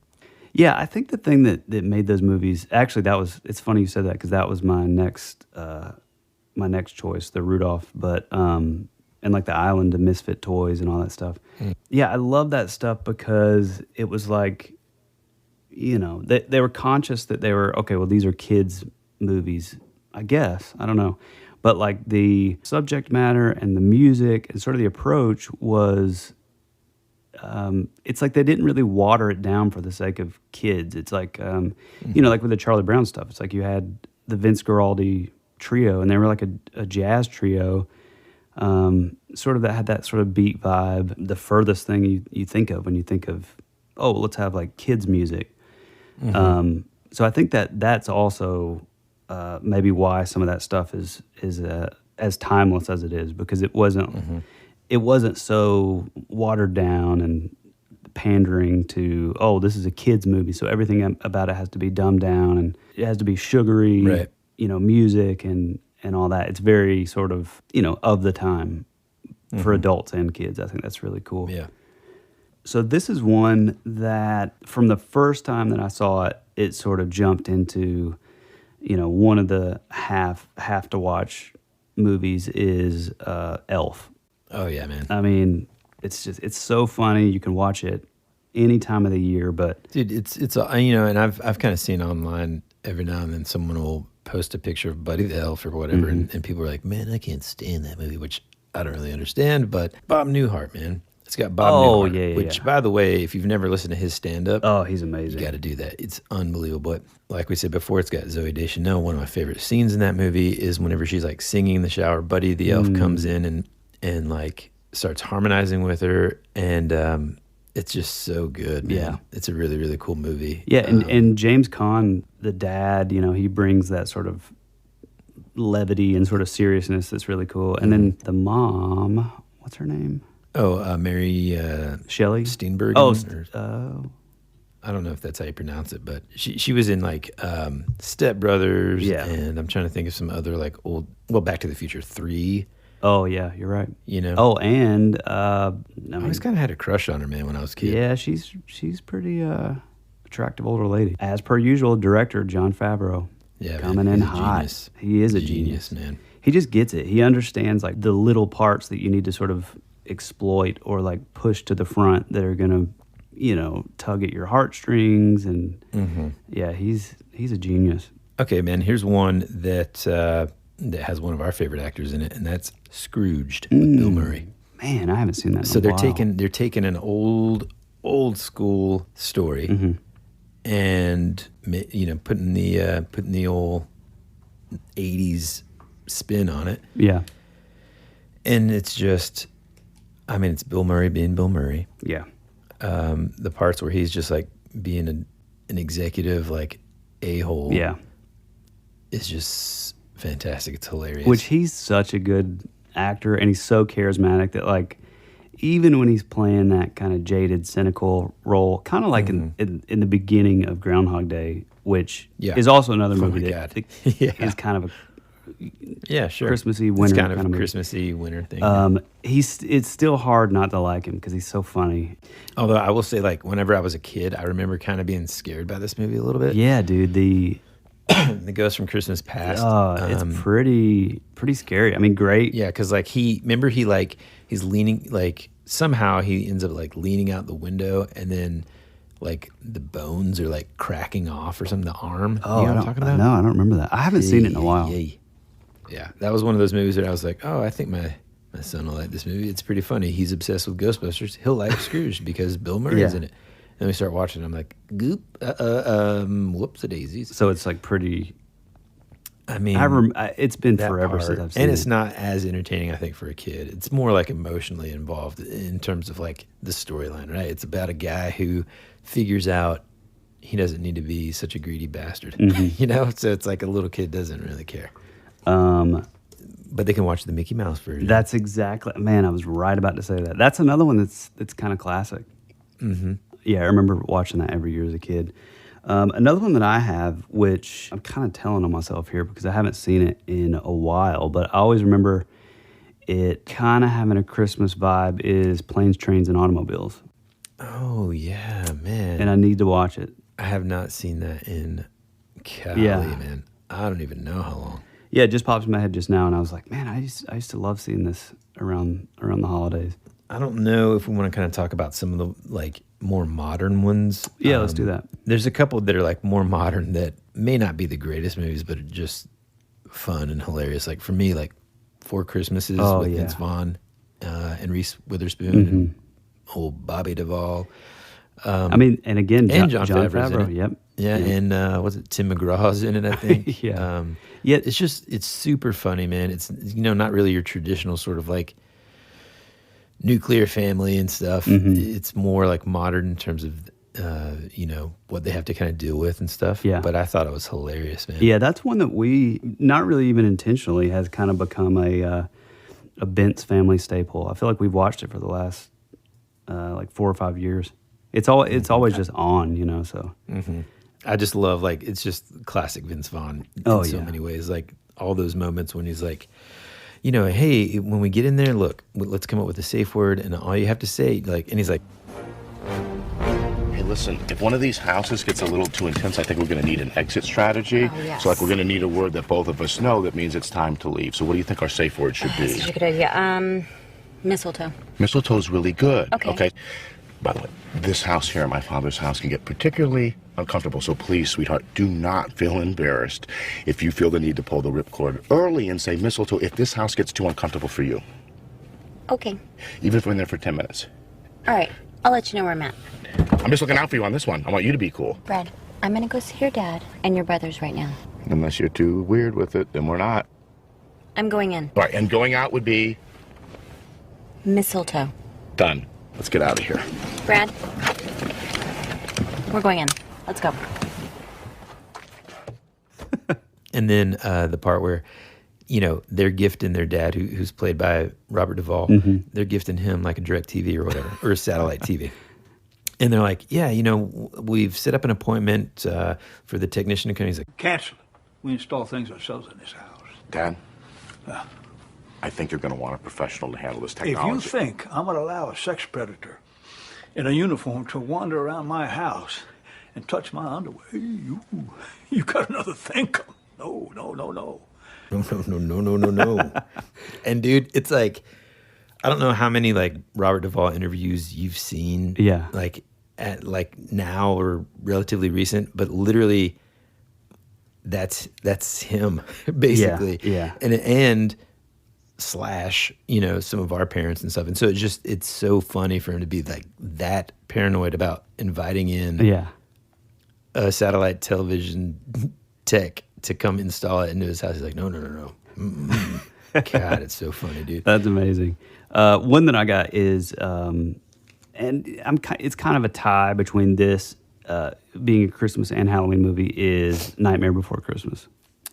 Yeah, I think the thing that made those movies, actually it's funny you said that because that was my next choice, the Rudolph, but and like the Island of Misfit Toys and all that stuff. Yeah, I love that stuff because it was like, you know, they were conscious that they were, okay, well, these are kids' movies, I guess. I don't know. But like the subject matter and the music and sort of the approach was, it's like they didn't really water it down for the sake of kids. It's like, you know, like with the Charlie Brown stuff, it's like you had the Vince Guaraldi trio and they were like a jazz trio, sort of that had that sort of beat vibe, the furthest thing you think of when you think of, oh, let's have like kids music. So I think that's also maybe why some of that stuff is as timeless as it is, because it wasn't so watered down and pandering to, oh, this is a kids movie, so everything about it has to be dumbed down and it has to be sugary, Right. you know, music and all that. It's very sort of, you know, of the time for adults and kids. I think that's really cool. Yeah. So this is one that from the first time that I saw it, it sort of jumped into, you know, one of the have to watch movies is Elf. Oh yeah, man. I mean, it's so funny. You can watch it any time of the year, but Dude, it's you know, and I've kind of seen online every now and then someone will post a picture of Buddy the Elf or whatever, and people are like, man, I can't stand that movie, which I don't really understand. But Bob Newhart, man, it's got Bob Newhart, yeah, which yeah. by the way, if you've never listened to his stand up, oh, he's amazing. you got to do that. It's unbelievable. But like we said before, it's got Zooey Deschanel. One of my favorite scenes in that movie is whenever she's like singing in the shower, Buddy the Elf comes in and like starts harmonizing with her, and it's just so good, man. Yeah. It's a really, really cool movie. Yeah, and James Caan, the dad, you know, he brings that sort of levity and sort of seriousness that's really cool. And then the mom, what's her name? Mary Shelley Steenburgen. I don't know if that's how you pronounce it, but she was in like Step Brothers, Yeah. and I'm trying to think of some other like old, Back to the Future 3. Oh yeah, you're right. You know. Oh, and I always kind of had a crush on her, man, when I was a kid. yeah, she's pretty attractive older lady. As per usual, director Jon Favreau. Yeah, man, coming in he's a hot. genius. He is a Genius, genius, man. he just gets it. He understands like the little parts that you need to sort of exploit or like push to the front that are gonna, tug at your heartstrings. And yeah, he's a genius. Okay, man. Here's one that has one of our favorite actors in it, and that's Scrooged with Bill Murray. Man, I haven't seen that. So in a while. they're taking an old school story, and putting the old 80s spin on it. Yeah. And it's just, I mean, it's Bill Murray being Bill Murray. Yeah. The parts where he's just like being an executive, like a-hole. Yeah. It's just fantastic. It's hilarious. Which he's such a good actor, and he's so charismatic that like even when he's playing that kind of jaded, cynical role, kind of like in the beginning of Groundhog Day, which is also another movie that is kind of a Christmassy winter. It's kind of a movie. Christmassy winter thing. It's still hard not to like him because he's so funny. Although I will say, like, whenever I was a kid, I remember kind of being scared by this movie a little bit. Yeah, dude. The Ghost from Christmas Past. It's pretty scary. I mean, great. Yeah, because like he's leaning, like somehow he ends up like leaning out the window, and then like the bones are like cracking off or something. The arm. Oh, you know what I'm talking about? No, I don't remember that. I haven't seen it in a while. Yeah, that was one of those movies that I was like, oh, I think my son will like this movie. It's pretty funny. He's obsessed with Ghostbusters. He'll like Scrooge because Bill Murray's in it. And we start watching. I'm like, goop, whoops-a-daisies. So it's like pretty. I mean, it's been forever since I've seen it. And it's not as entertaining, I think, for a kid. It's more like emotionally involved in terms of like the storyline, right? It's about a guy who figures out he doesn't need to be such a greedy bastard, So it's like a little kid doesn't really care. But they can watch the Mickey Mouse version. That's exactly. Man, I was right about to say that. That's another one that's kind of classic. Mm-hmm. Yeah, I remember watching that every year as a kid. Another one that I have, which I'm kind of telling on myself here because I haven't seen it in a while, but I always remember it kind of having a Christmas vibe, is Planes, Trains, and Automobiles. Oh, yeah, man. And I need to watch it. I have not seen that in man. I don't even know how long. Yeah, it just popped in my head just now, and I was like, man, I used to love seeing this around the holidays. I don't know if we want to kind of talk about some of the like more modern ones. Yeah, let's do that. There's a couple that are like more modern that may not be the greatest movies, but are just fun and hilarious. Like for me, like Four Christmases with Vince Vaughn and Reese Witherspoon and old Bobby Duvall. I mean, and again, and John Favreau's in it. Yep. Yeah, and was it Tim McGraw's in it, I think? Yeah. It's super funny, man. It's, not really your traditional sort of like nuclear family and stuff. It's more like modern in terms of, what they have to kind of deal with and stuff. Yeah. But I thought it was hilarious, man. Yeah, that's one that we, not really even intentionally, has kind of become a Bence family staple. I feel like we've watched it for the last like 4 or 5 years. It's always just on, so. I just love, like, it's just classic Vince Vaughn in so many ways. Like, all those moments when he's like, hey, when we get in there, look, let's come up with a safe word, and all you have to say, like, and he's like, hey, listen, if one of these houses gets a little too intense, I think we're going to need an exit strategy. Oh, yes. So, like, we're going to need a word that both of us know that means it's time to leave. So what do you think our safe word should be? That's such a good idea. Mistletoe. Mistletoe's really good. Okay. By the way, this house here, my father's house, can get particularly uncomfortable. So please, sweetheart, do not feel embarrassed if you feel the need to pull the ripcord early and say mistletoe if this house gets too uncomfortable for you. Okay. Even if we're in there for 10 minutes. All right. I'll let you know where I'm at. I'm just looking out for you on this one. I want you to be cool. Brad, I'm going to go see your dad and your brothers right now. Unless you're too weird with it, then we're not. I'm going in. All right, and going out would be? Mistletoe. Done. Let's get out of here. Brad, we're going in. Let's go. And then the part where, they're gifting their dad, who's played by Robert Duvall, they're gifting him like a DirecTV or whatever, or a satellite TV. And they're like, yeah, we've set up an appointment for the technician to come. He's like, cancel it. We install things ourselves in this house. Dad? I think you're going to want a professional to handle this technology. If you think I'm going to allow a sex predator in a uniform to wander around my house and touch my underwear, you got another thing coming. No. No. And dude, it's like, I don't know how many like Robert Duvall interviews you've seen. Yeah. Like at like now or relatively recent, but literally that's him basically. Yeah. And slash, you know, some of our parents and stuff. And so it's so funny for him to be like that paranoid about inviting in a satellite television tech to come install it into his house. He's like, no. Mm-mm. God, it's so funny, dude. That's amazing. One that I got is, and it's kind of a tie between this being a Christmas and Halloween movie, is Nightmare Before Christmas.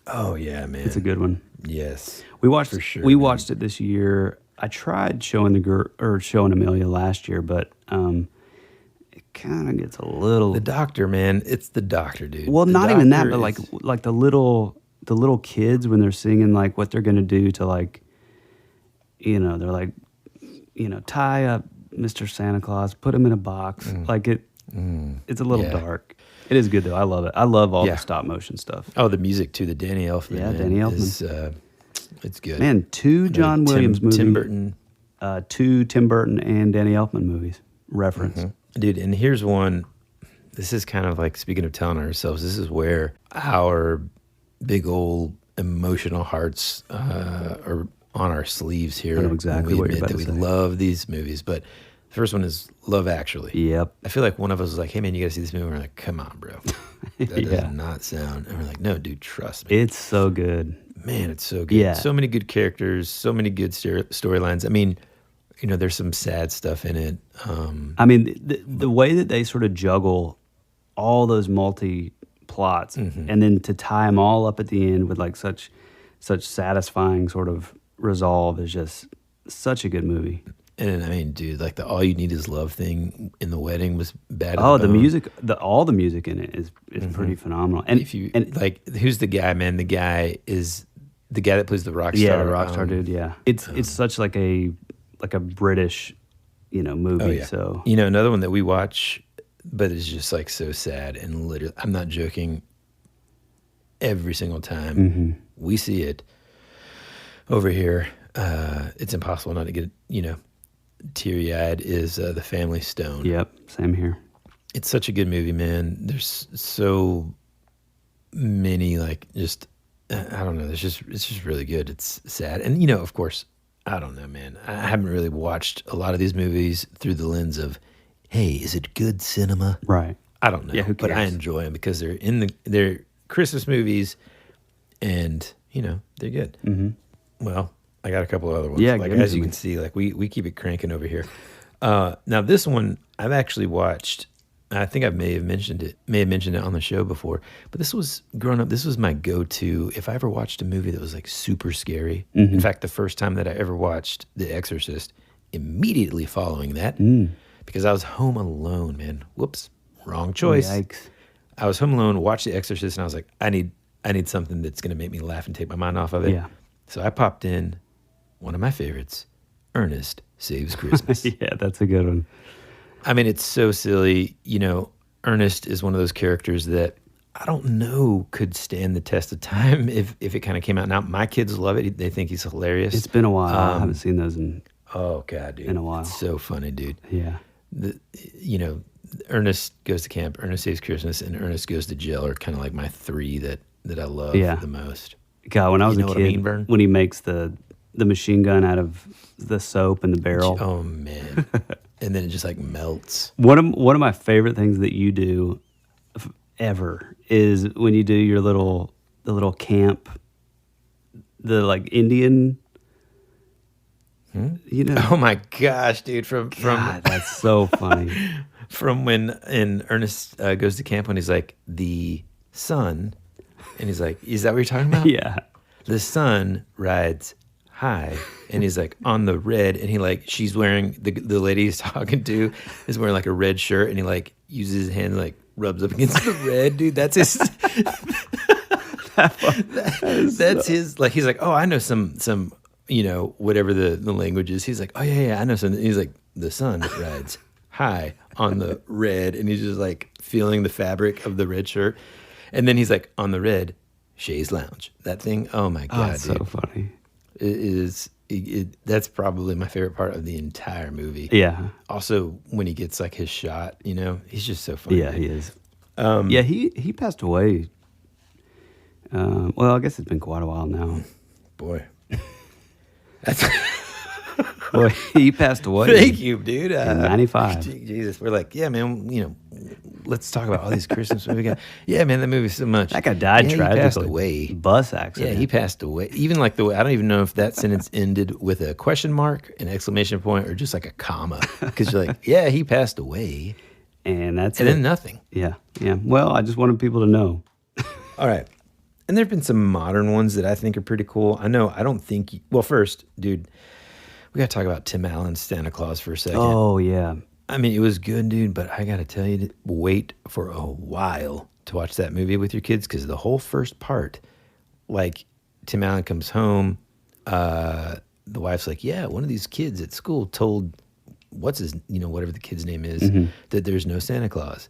Oh yeah, man, it's a good one. Yes, we watched for sure. We watched it this year. I tried showing showing Amelia last year, but it kind of gets a little. The doctor, man, it's the doctor, dude. Well, the not even that, but is... like the little kids when they're singing like what they're gonna do to like, you know, they're like, you know, tie up Mr. Santa Claus, put him in a box. Like it's a little dark. It is good though. I love it. I love all the stop motion stuff. Oh, the music too. The Danny Elfman. Yeah, Danny Elfman. It's good. Man, two John Williams movies. Tim Burton. Two Tim Burton and Danny Elfman movies. Reference. Dude, and here's one. This is kind of like, speaking of telling ourselves, this is where our big old emotional hearts are on our sleeves here. I know exactly what you're about to say. We love these movies, but the first one is Love Actually. Yep. I feel like one of us was like, hey man, you gotta see this movie. We're like, come on, bro. That does not sound. And we're like, no, dude, trust me. It's so good. Man, it's so good. Yeah. So many good characters, so many good storylines. I mean, you know, there's some sad stuff in it. I mean, the way that they sort of juggle all those multi-plots and then to tie them all up at the end with like such satisfying sort of resolve is just such a good movie. And I mean, dude, like the "All You Need Is Love" thing in the wedding was bad. Oh, the music, all the music in it is pretty phenomenal. And if you like, who's the guy, man? The guy is the guy that plays the rock star. Yeah, the rock star dude. Yeah, it's such like a British, you know, movie. Oh, yeah. So you know, another one that we watch, but it's just like so sad and literally, I'm not joking. Every single time we see it over here, it's impossible not to get, you know, teary-eyed, is The Family Stone. Yep, same here. It's such a good movie, man. There's so many, like, just I don't know. It's just really good. It's sad, and you know, of course, I don't know, man. I haven't really watched a lot of these movies through the lens of, hey, is it good cinema? Right. I don't know. Yeah, who but I cares? enjoy them because they're Christmas movies, and you know they're good. Well, I got a couple of other ones. Yeah, like give 'em as to you me. can see, like we keep it cranking over here. Now this one I've actually watched. I think I may have mentioned it on the show before. But this was growing up. This was my go-to if I ever watched a movie that was like super scary. In fact, the first time that I ever watched The Exorcist, immediately following that, because I was home alone. Man, whoops, wrong choice. Yikes. I was home alone, watched The Exorcist, and I was like, I need something that's going to make me laugh and take my mind off of it. Yeah. So I popped in one of my favorites, Ernest Saves Christmas. Yeah, that's a good one. I mean, it's so silly. You know, Ernest is one of those characters that I don't know could stand the test of time if it kind of came out. Now, my kids love it. They think he's hilarious. It's been a while. I haven't seen those in God, dude. a while. It's so funny, dude. Yeah. You know, Ernest Goes to Camp, Ernest Saves Christmas, and Ernest Goes to Jail are kind of like my three that I love the most. God, when I was You know a what I kid, mean, Vern? when he makes the machine gun out of the soap in the barrel. Oh man. And then it just like melts. One of my favorite things that you do ever is when you do your the little camp, the like Indian. You know. Oh my gosh, dude! From God, that's so funny. From when in Ernest Goes to Camp, when he's like the sun, and he's like, "Is that what you're talking about?" Yeah. The sun rides high, and he's like on the red, and he like she's wearing the lady he's talking to is wearing like a red shirt, and he like uses his hand like rubs up against the red, dude. That's his. That's his. Like he's like, oh, I know some. You know, whatever the language is. He's like, oh, yeah, I know something. He's like, the sun rides high on the red. And he's just like feeling the fabric of the red shirt. And then he's like, on the red, Chaise Lounge. That thing, oh my Oh, God, it's dude. so funny. That's probably my favorite part of the entire movie. Yeah. Also, when he gets like his shot, he's just so funny. Yeah, he is. Yeah, he passed away. Well, I guess it's been quite a while now. Boy. That's Boy, he passed away. Thank you, dude. In 95. Jesus, we're like, yeah, man, let's talk about all these Christmas movies. Yeah, man, that movie's so much. That guy died tragically. He passed away. Bus accident. Yeah, he passed away. Even like I don't even know if that sentence ended with a question mark, an exclamation point, or just like a comma. Because you're like, yeah, he passed away. And that's And then nothing. Yeah, yeah. Well, I just wanted people to know. All right. And there have been some modern ones that I think are pretty cool. Well, first, dude, we got to talk about Tim Allen's Santa Claus for a second. Oh, yeah. I mean, it was good, dude, but I got to tell you, to wait for a while to watch that movie with your kids because the whole first part, like Tim Allen comes home, the wife's like, yeah, one of these kids at school told whatever the kid's name is, that there's no Santa Claus.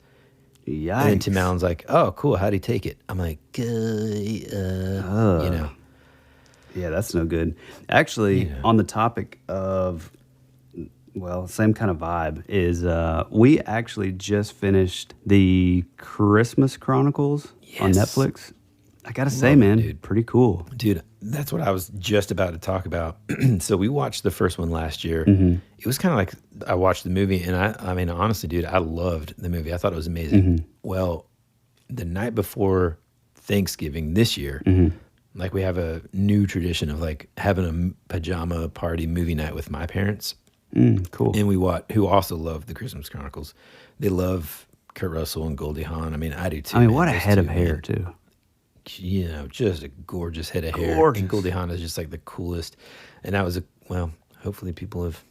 Yikes. And then Tim Allen's like, oh, cool, how'd he take it? I'm like, Yeah, that's no good. Actually, on the topic of, same kind of vibe, is we actually just finished the Christmas Chronicles on Netflix. I got to say, man, dude. Pretty cool. Dude, that's what I was just about to talk about. So we watched the first one last year. It was kind of like I watched the movie, and I mean, honestly, dude, I loved the movie. I thought it was amazing. Well, the night before Thanksgiving this year, like we have a new tradition of like having a pajama party movie night with my parents. Cool. And who also love the Christmas Chronicles. They love Kurt Russell and Goldie Hawn. I mean, I do too. I mean, man. what a Those head two, of hair, man. too. Just a gorgeous head of hair. Gorgeous. And Goldie Hawn is just like the coolest. And that was hopefully people have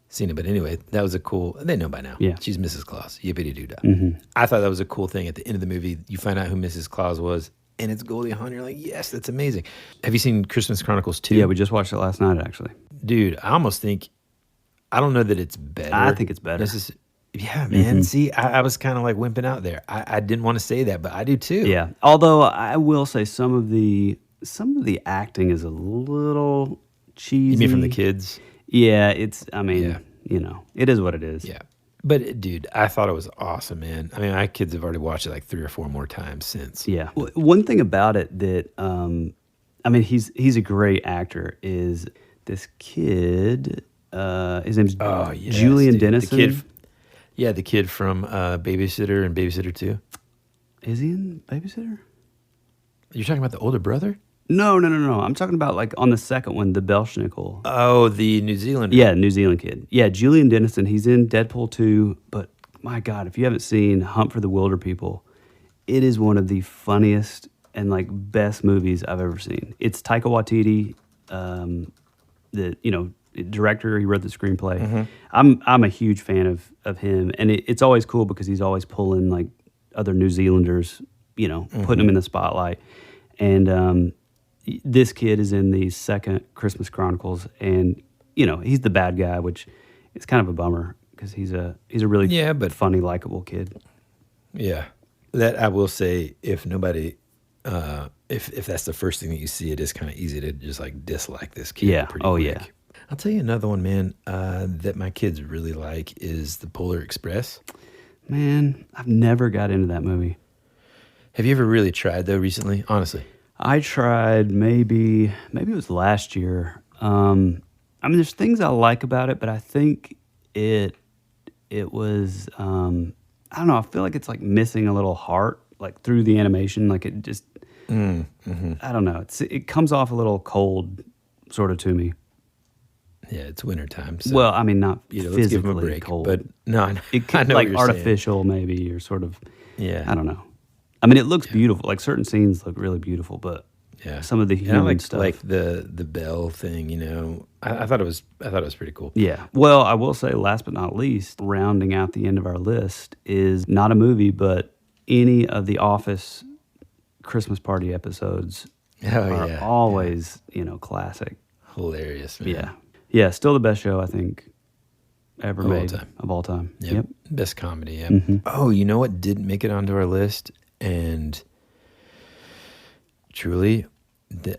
seen it. But anyway, that was they know by now. Yeah. She's Mrs. Claus. Yippity-doo-dah. I thought that was a cool thing. At the end of the movie, you find out who Mrs. Claus was, and it's Goldie Hawn. You're like, yes, that's amazing. Have you seen Christmas Chronicles 2? Yeah, we just watched it last night, actually. Dude, I almost think, I don't know that it's better. I think it's better. Yeah, man. See, I was kind of like wimping out there. I didn't want to say that, but I do too. Yeah. Although I will say some of the acting is a little cheesy. You mean from the kids? Yeah, it is what it is. Yeah. But dude, I thought it was awesome, man. I mean, my kids have already watched it like 3 or 4 more times since. Yeah. One thing about it that, he's a great actor is this kid, his name's Julian Dennison. The kid from Babysitter and Babysitter 2. Is he in Babysitter? You're talking about the older brother? No. I'm talking about like on the second one, the Belschnickel. Oh, the New Zealander. Yeah, New Zealand kid. Yeah, Julian Dennison. He's in Deadpool 2. But my God, if you haven't seen Hunt for the Wilder People, it is one of the funniest and like best movies I've ever seen. It's Taika Waititi, director. He wrote the screenplay. I'm a huge fan of him, and it's always cool because he's always pulling like other New Zealanders, putting them in the spotlight. And this kid is in the second Christmas Chronicles, and he's the bad guy, which is kind of a bummer because he's a really funny, likable kid. Yeah, that I will say. If nobody, if that's the first thing that you see, it is kind of easy to just like dislike this kid. Yeah. Pretty Oh quick. yeah. I'll tell you another one, man, that my kids really like is the Polar Express. Man, I've never got into that movie. Have you ever really tried, though, recently? Honestly. I tried maybe it was last year. There's things I like about it, but I think it was, I don't know, I feel like it's like missing a little heart, like through the animation. Like it just, I don't know. It comes off a little cold sort of to me. Yeah, it's wintertime. So, well, I mean, not physically let's give them a break, cold. but no, it could I know like what you're artificial saying. Maybe, or sort of. Yeah, I don't know. I mean, it looks beautiful. Like certain scenes look really beautiful, but some of the human stuff, like the bell thing. I thought it was pretty cool. Yeah. Well, I will say, last but not least, rounding out the end of our list is not a movie, but any of the Office Christmas party episodes are always classic, hilarious. Man. Yeah. Yeah, still the best show I think ever made of all time. Yep. Best comedy. Yeah. Oh, you know what didn't make it onto our list, and truly,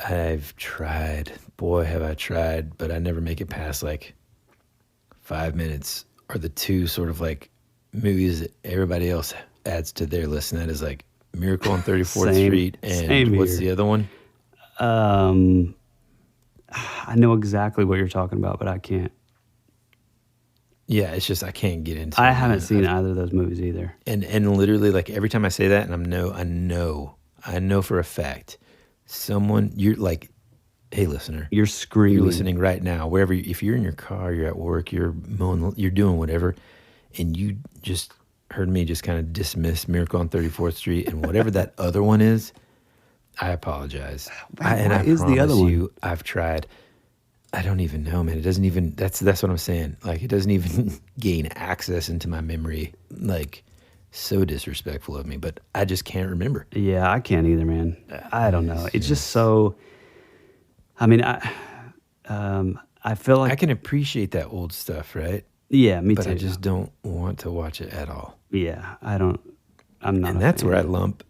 I've tried. Boy, have I tried, but I never make it past like 5 minutes, or the two sort of like movies that everybody else adds to their list, and that is like Miracle on 34th Street and what's the other one? I know exactly what you're talking about, but I can't. Yeah, it's just I can't get into it. I haven't seen either of those movies either. And literally, like every time I say that, and I know for a fact, you're like, hey, listener, you're screaming, you're listening right now, wherever. If you're in your car, you're at work, you're mowing, you're doing whatever, and you just heard me just kind of dismiss Miracle on 34th Street and whatever that other one is, I apologize. What is the other one? I've tried. I don't even know, man. It doesn't even, that's what I'm saying. Like, it doesn't even gain access into my memory. Like, so disrespectful of me, but I just can't remember. Yeah, I can't either, man. I don't know. It's just so, I mean, I feel like I can appreciate that old stuff, right? Yeah, me too. But I just don't want to watch it at all. Yeah, I'm not. And that's where I lump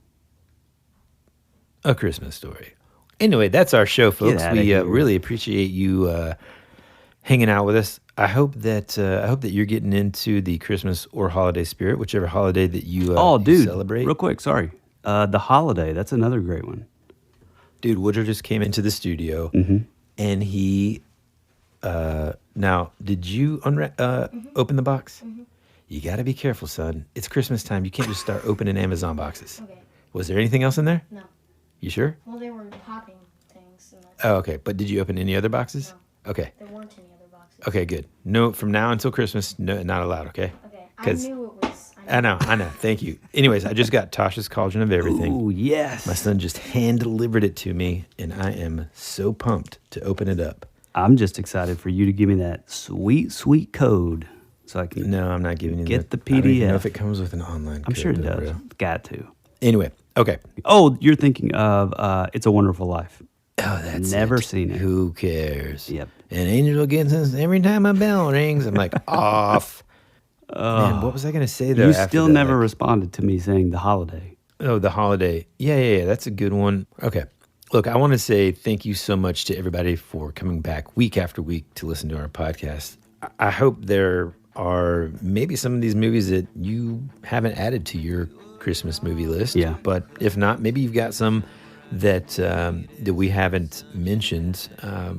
A Christmas Story. Anyway, that's our show, folks. We really appreciate you hanging out with us. I hope that you're getting into the Christmas or holiday spirit, whichever holiday that you dude, celebrate. Real quick, sorry. The holiday, that's another great one. Dude, Woodrow just came into the studio, and he. Now, did you open the box? You got to be careful, son. It's Christmas time. You can't just start opening Amazon boxes. Okay. Was there anything else in there? No. You sure? Well, they were popping things. And Oh, okay. But did you open any other boxes? No. Okay. There weren't any other boxes. Okay, good. No, from now until Christmas, no, not allowed, okay? Okay. I knew it was. I know. Thank you. Anyways, I just got Tasha's Cauldron of Everything. Ooh, yes. My son just hand-delivered it to me, and I am so pumped to open it up. I'm just excited for you to give me that sweet, sweet code so I can. No, I'm not giving you get the PDF. I don't even know if it comes with an online code. I'm sure it does. Got to. Anyway, okay. Oh, you're thinking of It's a Wonderful Life. Oh, that's never seen it. Who cares? Yep. An angel gets us every time a bell rings. I'm like, off. Man, what was I going to say though? You still never responded to me saying The Holiday. Oh, The Holiday. Yeah. That's a good one. Okay. Look, I want to say thank you so much to everybody for coming back week after week to listen to our podcast. I hope there are maybe some of these movies that you haven't added to your Christmas movie list. Yeah. But if not, maybe you've got some that we haven't mentioned.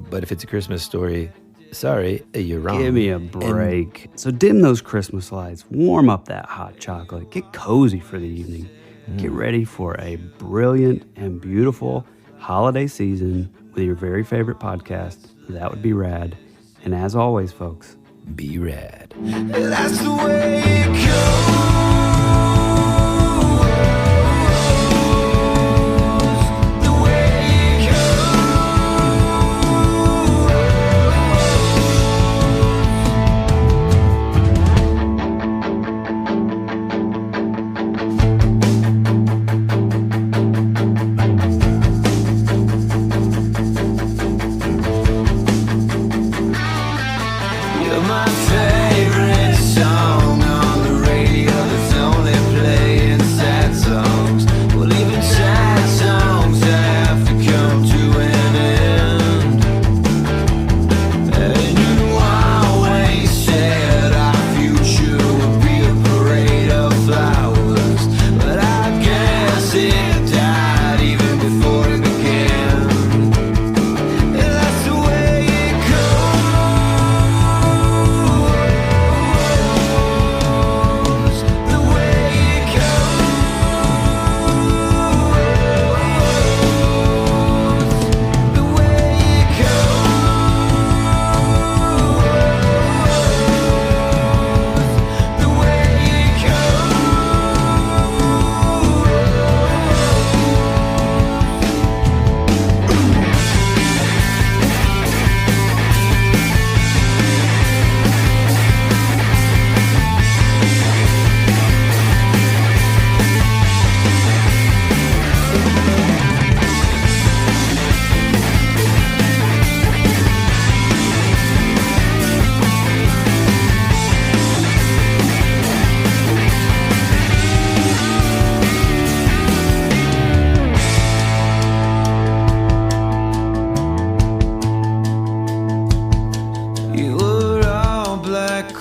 But if it's A Christmas Story, sorry, you're wrong. Give me a break. So dim those Christmas lights. Warm up that hot chocolate. Get cozy for the evening. Get ready for a brilliant and beautiful holiday season with your very favorite podcast. That would be rad. And as always, folks, be rad. That's the way it goes.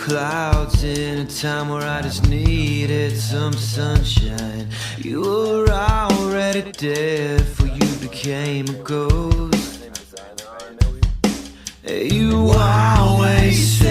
clouds in a time where I just needed some sunshine. You were already dead before you became a ghost. You always said